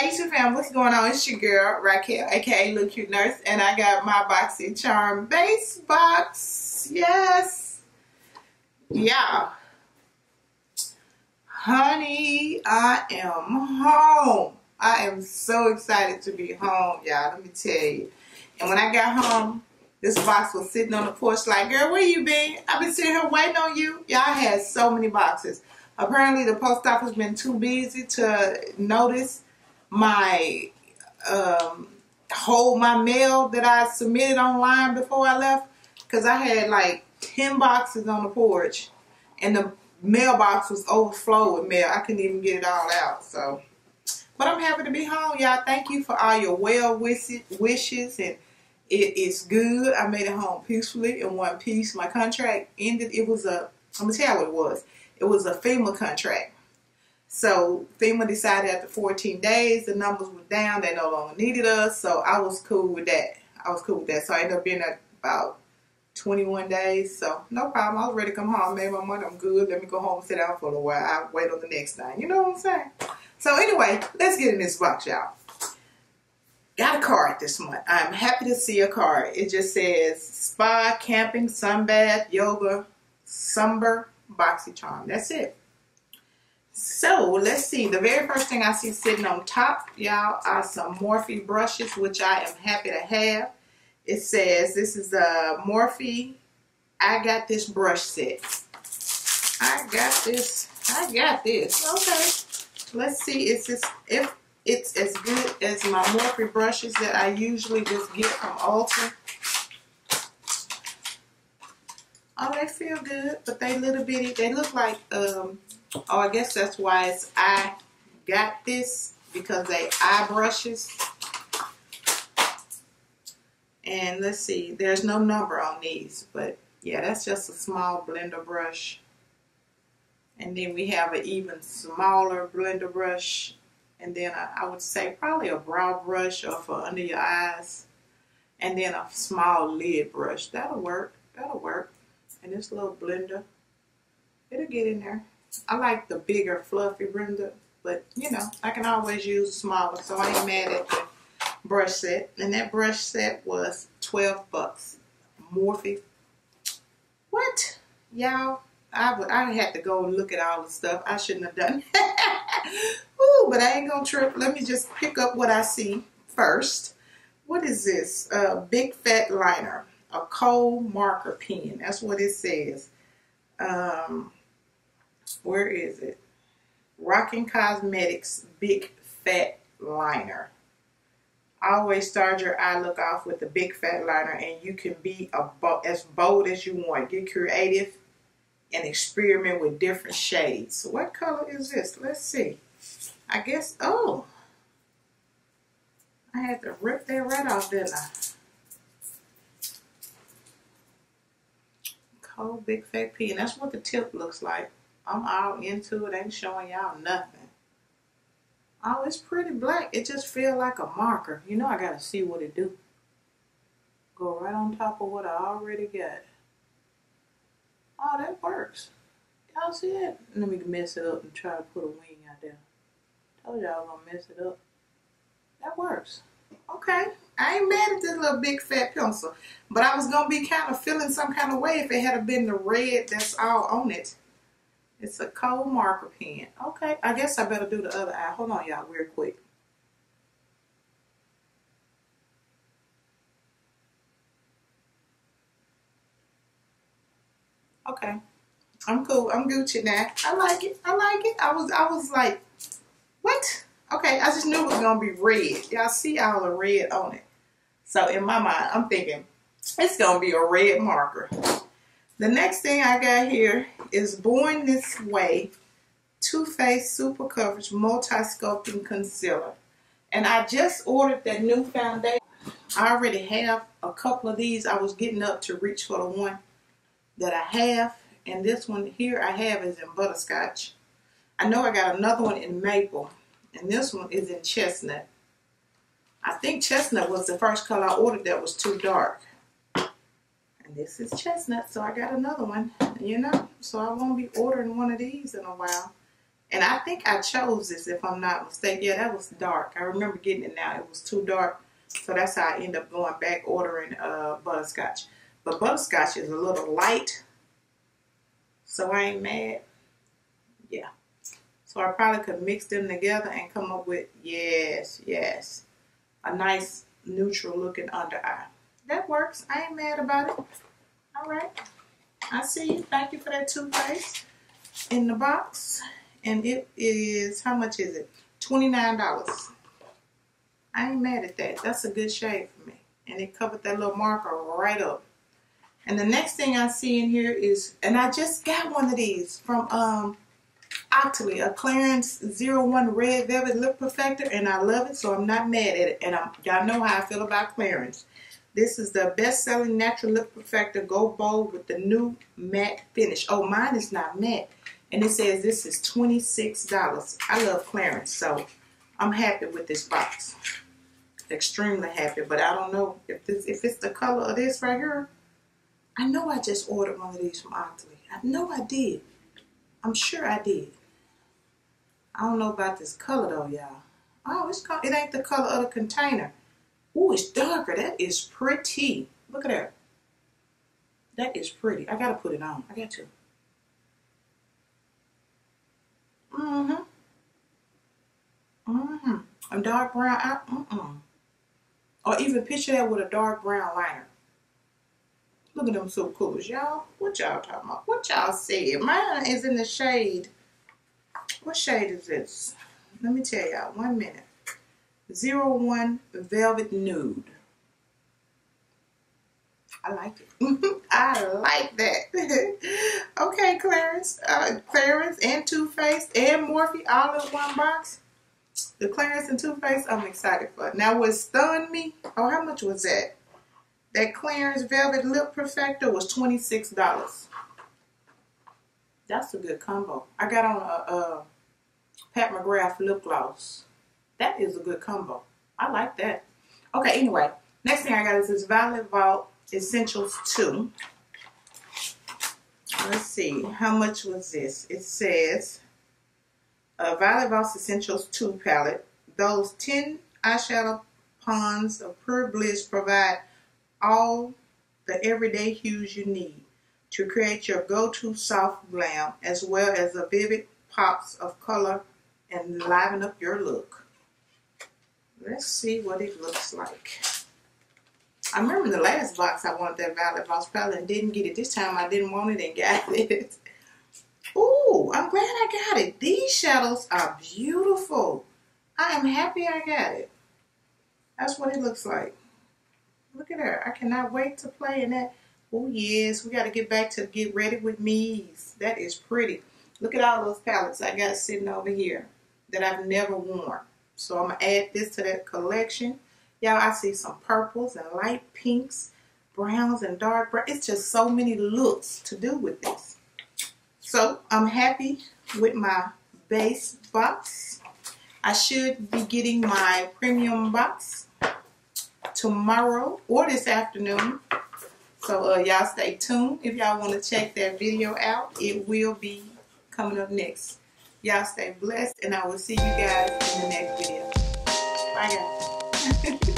Hey YouTube fam, what's going on? It's your girl Raquel, aka Lilcutenurse, and I got my Boxycharm base box. Yes, yeah, honey, I am home. I am so excited to be home, y'all. Let me tell you. And when I got home, this box was sitting on the porch like, girl, where you been? I've been sitting here waiting on you. Y'all had so many boxes. Apparently, the post office been too busy to notice my my mail that I submitted online before I left, because I had like 10 boxes on the porch and the mailbox was overflowed with mail. I couldn't even get it all out. So, but I'm happy to be home, y'all. Thank you for all your well wishes, and it is good. I made it home peacefully in one piece. My contract ended. It was I'm gonna tell you what it was. It was a FEMA contract. So FEMA decided after 14 days, the numbers were down. They no longer needed us. So I was cool with that. So I ended up being there about 21 days. So no problem. I was ready to come home. I made my money. I'm good. Let me go home and sit down for a little while. I'll wait on the next thing. You know what I'm saying? So anyway, let's get in this box, y'all. Got a card this month. I'm happy to see a card. It just says spa, camping, sunbath, yoga, sunburn, Boxycharm. That's it. So let's see. The very first thing I see sitting on top, y'all, are some Morphe brushes, which I am happy to have. It says this is a Morphe. I got this brush set. I got this. Okay. Let's see if it's as good as my Morphe brushes that I usually just get from Ulta. Oh, they feel good, but they little bitty. They look like, oh, I guess that's why it's I got this, because they eye brushes. And let's see, there's no number on these, but yeah, that's just a small blender brush. And then we have an even smaller blender brush. And then I would say probably a brow brush or for under your eyes. And then a small lid brush. That'll work. That'll work. And this little blender, it'll get in there. I like the bigger, fluffy blender, but you know, I can always use a smaller, so I ain't mad at the brush set. And that brush set was 12 bucks. Morphe. What? Y'all, I had to go and look at all the stuff. I shouldn't have done that. Ooh, but I ain't gonna trip. Let me just pick up what I see first. What is this? Big Fat Liner. A cold marker pen. That's what it says. Where is it? Rockin' Cosmetics Big Fat Liner. Always start your eye look off with the Big Fat Liner, and you can be as bold as you want. Get creative and experiment with different shades. So what color is this? Let's see. I guess, oh, I had to rip that right off, didn't I? Cold Big Fat pen. That's what the tip looks like. I'm all into it. Ain't showing y'all nothing. Oh, it's pretty black. It just feels like a marker. You know, I gotta see what it do. Go right on top of what I already got. Oh, that works. Y'all see that? Let me mess it up and try to put a wing out there. Told y'all I was gonna mess it up. That works. Okay. I ain't mad at this little big fat pencil, but I was going to be kind of feeling some kind of way if it had been the red that's all on it. It's a cold marker pen. Okay, I guess I better do the other eye. Hold on, y'all, real quick. Okay, I'm cool. I'm Gucci now. I like it. I like it. I was like, what? Okay, I just knew it was going to be red. Y'all see all the red on it. So in my mind, I'm thinking, it's going to be a red marker. The next thing I got here is Born This Way Too Faced Super Coverage Multi-Sculpting Concealer. And I just ordered that new foundation. I already have a couple of these. I was getting up to reach for the one that I have. And this one here I have is in Butterscotch. I know I got another one in Maple. And this one is in Chestnut. I think Chestnut was the first color I ordered that was too dark. And this is Chestnut, so I got another one, you know. So I won't be ordering one of these in a while. And I think I chose this, if I'm not mistaken. Yeah, that was dark. I remember getting it now. It was too dark. So that's how I end up going back ordering butterscotch. But butterscotch is a little light. So I ain't mad. Yeah. So I probably could mix them together and come up with, yes, a nice neutral looking under eye. That works. I ain't mad about it. All right. I see you. Thank you for that toothpaste in the box. And it is, how much is it? $29. I ain't mad at that. That's a good shade for me. And it covered that little marker right up. And the next thing I see in here is, and I just got one of these from Octoly, a Clarins 01 Red Velvet Lip Perfector, and I love it, so I'm not mad at it. And y'all know how I feel about Clarins. This is the best-selling natural lip perfector. Go bold with the new matte finish. Oh, mine is not matte. And it says this is $26. I love Clarins, so I'm happy with this box. Extremely happy, but I don't know if it's the color of this right here. I know I just ordered one of these from Octoly. I know I did. I'm sure I did. I don't know about this color though, y'all. Oh, it ain't the color of the container. Ooh, it's darker. That is pretty. Look at that. That is pretty. I gotta put it on. I got to. A dark brown. Or even picture that with a dark brown liner. Look at them so cool, y'all. What y'all talking about? What y'all said? Mine is in the shade. What shade is this? Let me tell y'all. 1 minute. 01 Velvet Nude. I like it. I like that. Okay, Clarins and Too Faced and Morphe all in one box. The Clarins and Too Faced, I'm excited for. Now, what stunned me? Oh, how much was that? That Clarins Velvet Lip Perfector was $26. That's a good combo. I got on a Pat McGrath lip gloss. That is a good combo. I like that. Okay, anyway. Next thing I got is this Violet Vault Essentials 2. Let's see. How much was this? It says Violet Vault Essentials 2 palette. Those 10 eyeshadow pans of pure bliss provide all the everyday hues you need to create your go-to soft glam, as well as the vivid pops of color and liven up your look. Let's see what it looks like. I remember in the last box I wanted that Violet Voss palette and didn't get it. This time I didn't want it and got it. Ooh, I'm glad I got it. These shadows are beautiful. I am happy I got it. That's what it looks like. Look at her. I cannot wait to play in that. Oh, yes. We got to get back to Get Ready With Me's. That is pretty. Look at all those palettes I got sitting over here that I've never worn. So I'm going to add this to that collection. Y'all, I see some purples and light pinks, browns and dark brown. It's just so many looks to do with this. So I'm happy with my base box. I should be getting my premium box tomorrow or this afternoon. So y'all stay tuned. If y'all want to check that video out, it will be coming up next. Y'all stay blessed, and I will see you guys in the next video. Bye, guys.